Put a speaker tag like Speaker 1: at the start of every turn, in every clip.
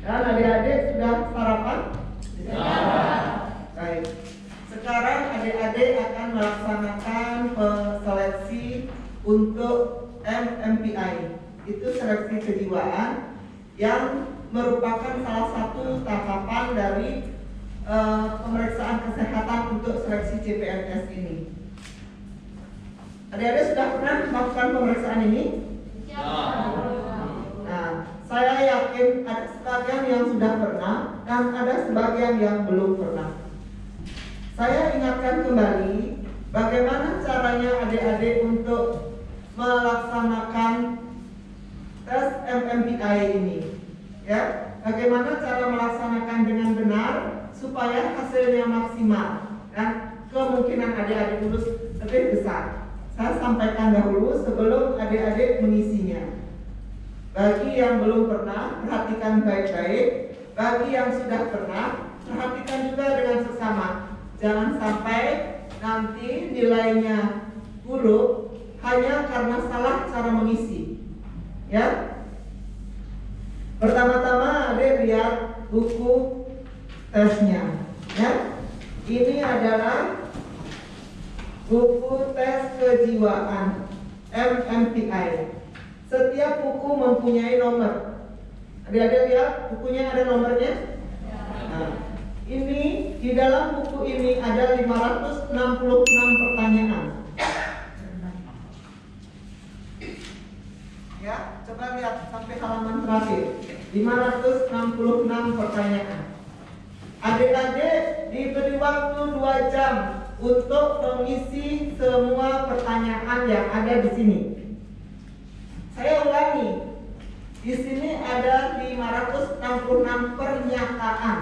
Speaker 1: Dan adik-adik sudah sarapan? Baik. Sekarang adik-adik akan melaksanakan seleksi untuk MMPI. Itu seleksi kejiwaan yang merupakan salah satu tahapan dari pemeriksaan kesehatan untuk seleksi CPNS ini. Adik-adik sudah pernah melakukan pemeriksaan ini? Nah, saya yakin ada sebagian yang sudah pernah dan ada sebagian yang belum pernah. Saya ingatkan kembali bagaimana caranya adik-adik untuk melaksanakan tes MMPI ini. Ya, bagaimana cara melaksanakan dengan benar supaya hasilnya maksimal dan kemungkinan adik-adik lulus lebih besar. Saya sampaikan dahulu sebelum adik-adik mengisinya. Bagi yang belum pernah, perhatikan baik-baik. Bagi yang sudah pernah, perhatikan juga dengan sesama. Jangan sampai nanti nilainya buruk hanya karena salah cara mengisi. Ya. Pertama-tama adik lihat buku tesnya. Ya. Ini adalah buku tes kejiwaan MMPI. Setiap buku mempunyai nomor. Adik-adik lihat bukunya ada nomornya? Nah, ini di dalam buku ini ada 566 pertanyaan. Ya, coba lihat sampai halaman terakhir. 566 pertanyaan. Adik-adik diberi waktu 2 jam untuk mengisi semua pertanyaan yang ada di sini. Saya ulangi, di sini ada 566 pernyataan,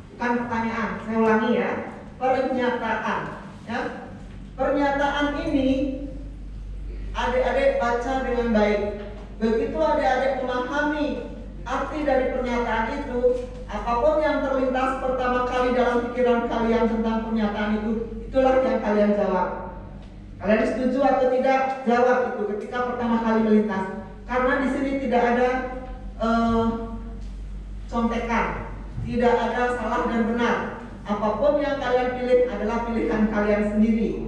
Speaker 1: bukan pertanyaan. Saya ulangi ya, pernyataan. Ya, pernyataan ini adik-adik baca dengan baik. Begitu adik-adik memahami arti dari pernyataan itu, apapun yang terlintas pertama kali dalam pikiran kalian tentang pernyataan itu, itulah yang kalian jawab. Kalian setuju atau tidak? Jawab itu ketika pertama kali melintas. Karena di sini tidak ada contekan, tidak ada salah dan benar. Apapun yang kalian pilih adalah pilihan kalian sendiri.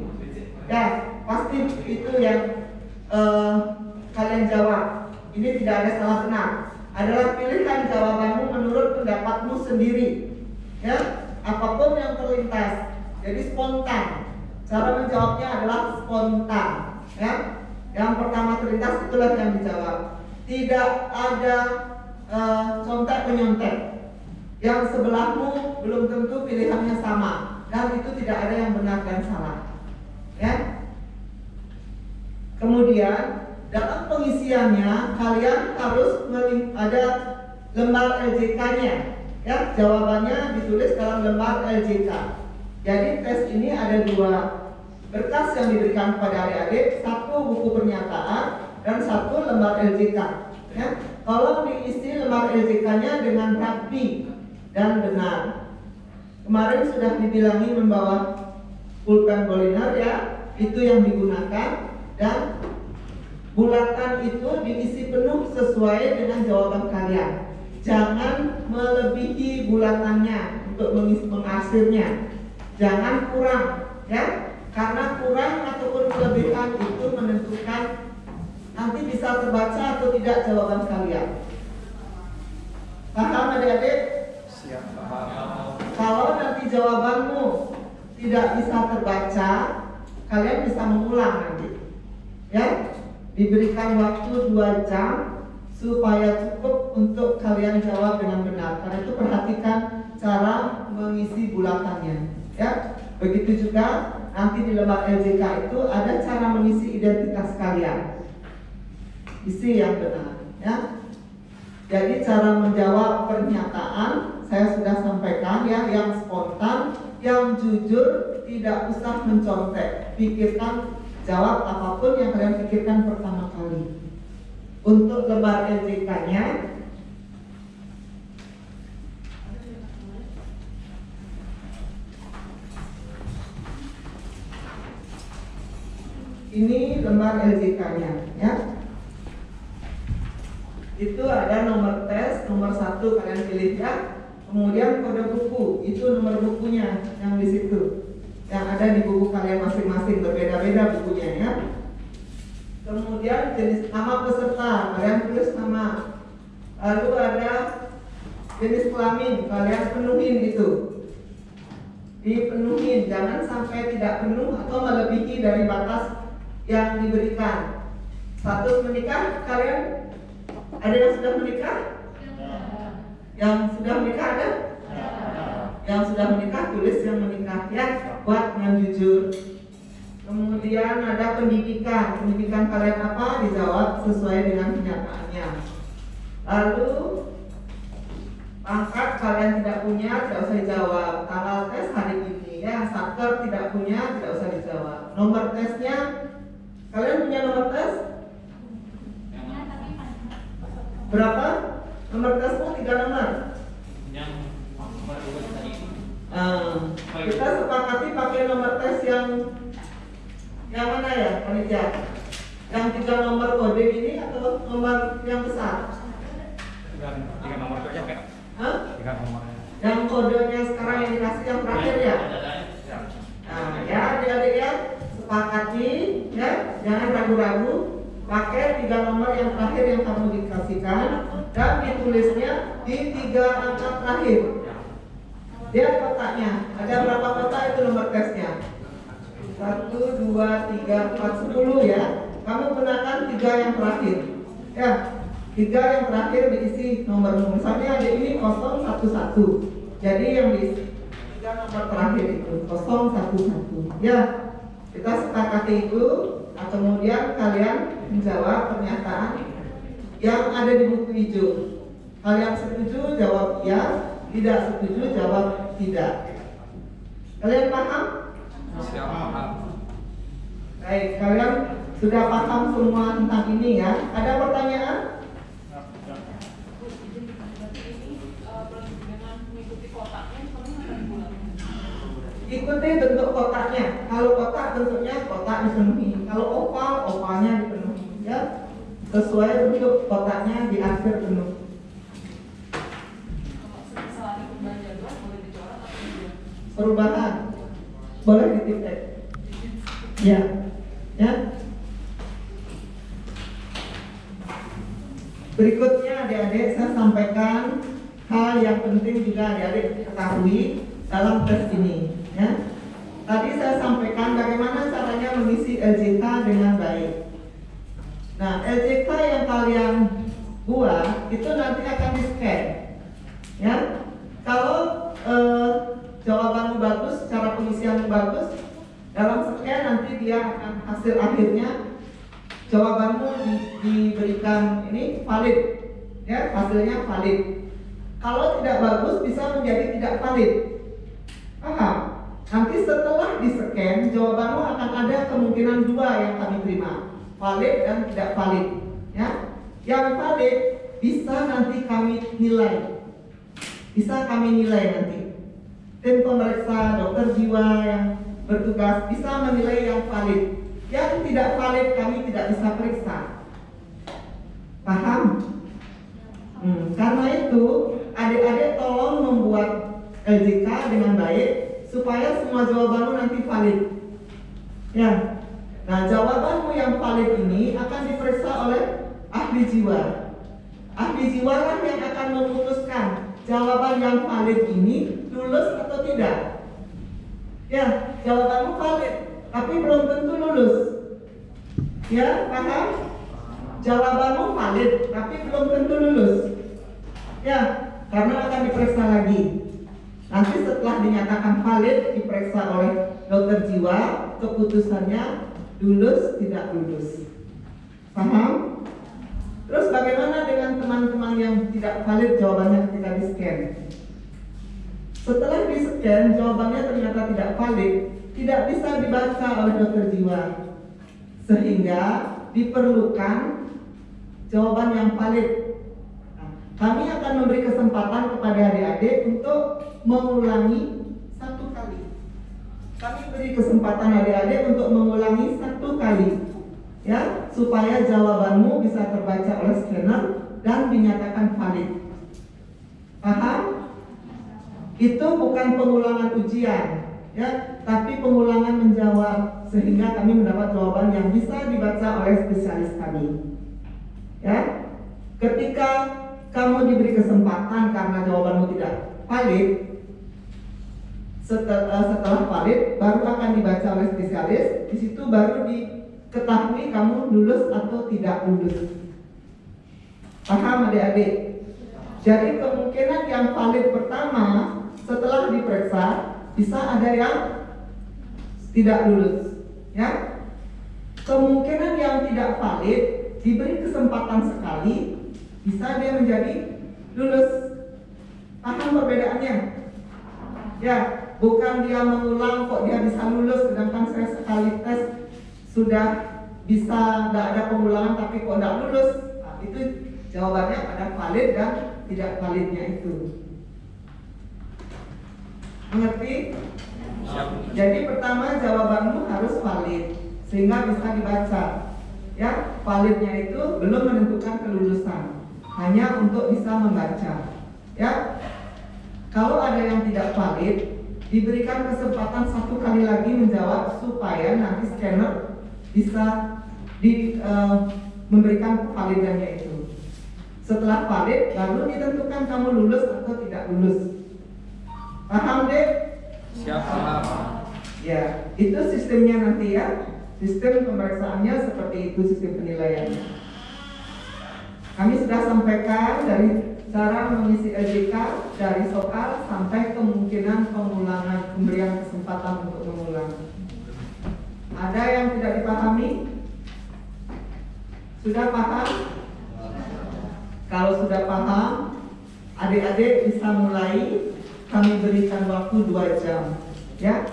Speaker 1: Ya, pasti itu yang kalian jawab. Ini tidak ada salah benar. Adalah pilihan jawabanmu menurut pendapatmu sendiri. Ya, apapun yang terlintas. Jadi spontan. Cara menjawabnya adalah spontan. Ya. Yang pertama terlintas itulah yang dijawab. Tidak ada contek menyontek. Yang sebelahmu belum tentu pilihannya sama, dan itu tidak ada yang benar dan salah. Ya. Kemudian dalam pengisiannya kalian harus ada lembar LJK-nya. Ya, jawabannya ditulis dalam lembar LJK. Jadi tes ini ada 2 berkas yang diberikan kepada adik-adik, 1 buku pernyataan dan 1 lembar LJK. Ya, tolong diisi lembar LJK-nya dengan rapi dan benar. Kemarin sudah dibilangi membawa pulpen Boliner ya, itu yang digunakan, dan bulatan itu diisi penuh sesuai dengan jawaban kalian. Jangan melebihi bulatannya untuk mengakhirnya. Jangan kurang, ya. Karena kurang ataupun kelebihan itu menentukan nanti bisa terbaca atau tidak jawaban kalian. Paham adik-adik?
Speaker 2: Siap, paham.
Speaker 1: Kalau nanti jawabanmu tidak bisa terbaca, kalian bisa mengulang nanti. Ya, diberikan waktu 2 jam supaya cukup untuk kalian jawab dengan benar. Karena itu perhatikan cara mengisi bulatannya. Ya, begitu juga nanti di lembar LJK itu ada cara mengisi identitas kalian. Isi yang benar, ya. Jadi cara menjawab pernyataan saya sudah sampaikan ya, yang spontan, yang jujur, tidak usah mencontek. Pikirkan, jawab apapun yang kalian pikirkan pertama kali. Untuk lembar LJK-nya ini lembar LJK-nya ya. Itu ada nomor tes nomor 1 kalian pilih ya. Kemudian kode buku, itu nomor bukunya yang di situ, yang ada di buku kalian masing-masing, berbeda-beda bukunya ya. Kemudian jenis nama peserta, kalian tulis nama. Lalu ada jenis kelamin, kalian penuhin itu, dipenuhin, jangan sampai tidak penuh atau melebihi dari batas yang diberikan. Status menikah, kalian ada yang sudah menikah? Yang sudah menikah ada? Yang sudah menikah tulis yang menikah ya, buat dengan jujur. Kemudian ada pendidikan, pendidikan kalian apa? Dijawab sesuai dengan kenyataannya. Lalu pangkat kalian tidak punya, tidak usah dijawab. Tanggal tes hari ini ya, satker tidak punya, tidak usah dijawab. Nomor tesnya, kalian punya nomor tes? Berapa? Nomor tesmu 3 nomor.
Speaker 2: Yang nomor 2 tadi.
Speaker 1: Kita sepakati pakai nomor tes yang mana ya, panitia? Yang 3 nomor kode ini atau nomor yang besar?
Speaker 2: 3 nomor itu aja Pak.
Speaker 1: Hah?
Speaker 2: 3 nomor.
Speaker 1: Yang kodenya sekarang yang dikasih yang terakhir ya? Nah, ya adik-adik ya, sepakati ya, jangan ragu-ragu, pakai 3 nomor yang terakhir yang kamu dikasihkan dan ditulisnya di 3 angka terakhir. Lihat kotaknya, ada berapa kotak itu nomor tesnya? 1, 2, 3, 4, 10 ya. Kamu gunakan 3 yang terakhir ya, 3 yang terakhir diisi nomor. Misalnya ada ini 011, jadi yang diisi 3 nomor terakhir itu 011 ya. Kita sepakati itu. Nah, kemudian kalian menjawab pernyataan yang ada di buku hijau. Kalian setuju jawab ya, tidak setuju jawab tidak. Kalian paham?
Speaker 2: Siap, paham.
Speaker 1: Baik, kalian sudah paham semua tentang ini ya. Ada pertanyaan? Ikuti bentuk kotaknya. Kalau kotak bentuknya kotak dipenuhi. Kalau oval, ovalnya dipenuhi ya. Sesuai bentuk kotaknya di akhir penuh. Perubahan boleh dititik. Ya, ya. Berikutnya adik-adik saya sampaikan hal yang penting juga adik-adik ketahui dalam tes ini. Ya. Tadi saya sampaikan bagaimana caranya mengisi LJK dengan baik. Nah, LJK yang kalian buat itu nanti akan di-scan. Ya. Kalau jawabanmu bagus, cara pengisianmu bagus, dalam scan nanti dia akan hasil akhirnya jawabanmu diberikan ini valid. Ya, hasilnya valid. Kalau tidak bagus bisa menjadi tidak valid. Paham? Nanti setelah di-scan jawabanmu akan ada kemungkinan 2 yang kami terima, valid dan tidak valid. Ya, yang valid bisa nanti kami nilai, nanti. Tim pemeriksa dokter jiwa yang bertugas bisa menilai yang valid. Yang tidak valid kami tidak bisa periksa. Paham? Karena itu adik-adik tolong membuat LJK dengan baik supaya semua jawabanmu nanti valid. Ya. Nah, jawabanmu yang valid ini akan diperiksa oleh ahli jiwa. Ahli jiwa lah yang akan memutuskan jawaban yang valid ini lulus atau tidak. Ya, jawabanmu valid, tapi belum tentu lulus. Ya, paham? Jawabanmu valid, tapi belum tentu lulus. Ya, karena akan diperiksa lagi. Nanti setelah dinyatakan valid, diperiksa oleh dokter jiwa, keputusannya lulus tidak lulus. Paham? Terus bagaimana dengan teman-teman yang tidak valid jawabannya ketika di-scan? Setelah di-scan jawabannya ternyata tidak valid, tidak bisa dibaca oleh dokter jiwa, sehingga diperlukan jawaban yang valid. Nah, kami akan memberi kesempatan kepada adik-adik untuk mengulangi 1 kali. Kami beri kesempatan adik-adik untuk mengulangi 1 kali, ya, supaya jawabanmu bisa terbaca oleh scanner dan dinyatakan valid. itu bukan pengulangan ujian, ya, tapi pengulangan menjawab sehingga kami mendapat jawaban yang bisa dibaca oleh spesialis kami. Ya, ketika kamu diberi kesempatan karena jawabanmu tidak valid, setelah valid baru akan dibaca oleh spesialis. Di situ baru diketahui kamu lulus atau tidak lulus. Paham adik-adik? Jadi kemungkinan yang valid pertama setelah diperiksa bisa ada yang tidak lulus, ya. Kemungkinan yang tidak valid diberi kesempatan sekali bisa dia menjadi lulus. Paham perbedaannya? Ya, bukan dia mengulang kok dia bisa lulus, sedangkan saya sekali tes sudah bisa, tidak ada pengulangan tapi kok tidak lulus. Nah, itu jawabannya pada valid dan tidak validnya itu. Mengerti? Jadi pertama jawabanmu harus valid sehingga bisa dibaca. Ya, validnya itu belum menentukan kelulusan, hanya untuk bisa membaca. Ya, kalau ada yang tidak valid, diberikan kesempatan satu kali lagi menjawab supaya nanti scanner bisa memberikan validannya itu. Setelah valid, baru ditentukan kamu lulus atau tidak lulus. Paham deh?
Speaker 2: Siap, paham.
Speaker 1: Ya, itu sistemnya nanti ya. Sistem pemeriksaannya seperti itu, sistem penilaiannya. Kami sudah sampaikan dari cara mengisi LJK, dari soal sampai kemungkinan pengulangan, pemberian kesempatan untuk mengulang. Ada yang tidak dipahami? Sudah paham? Kalau sudah paham, adik-adik bisa mulai. Kami berikan waktu 2 jam, ya.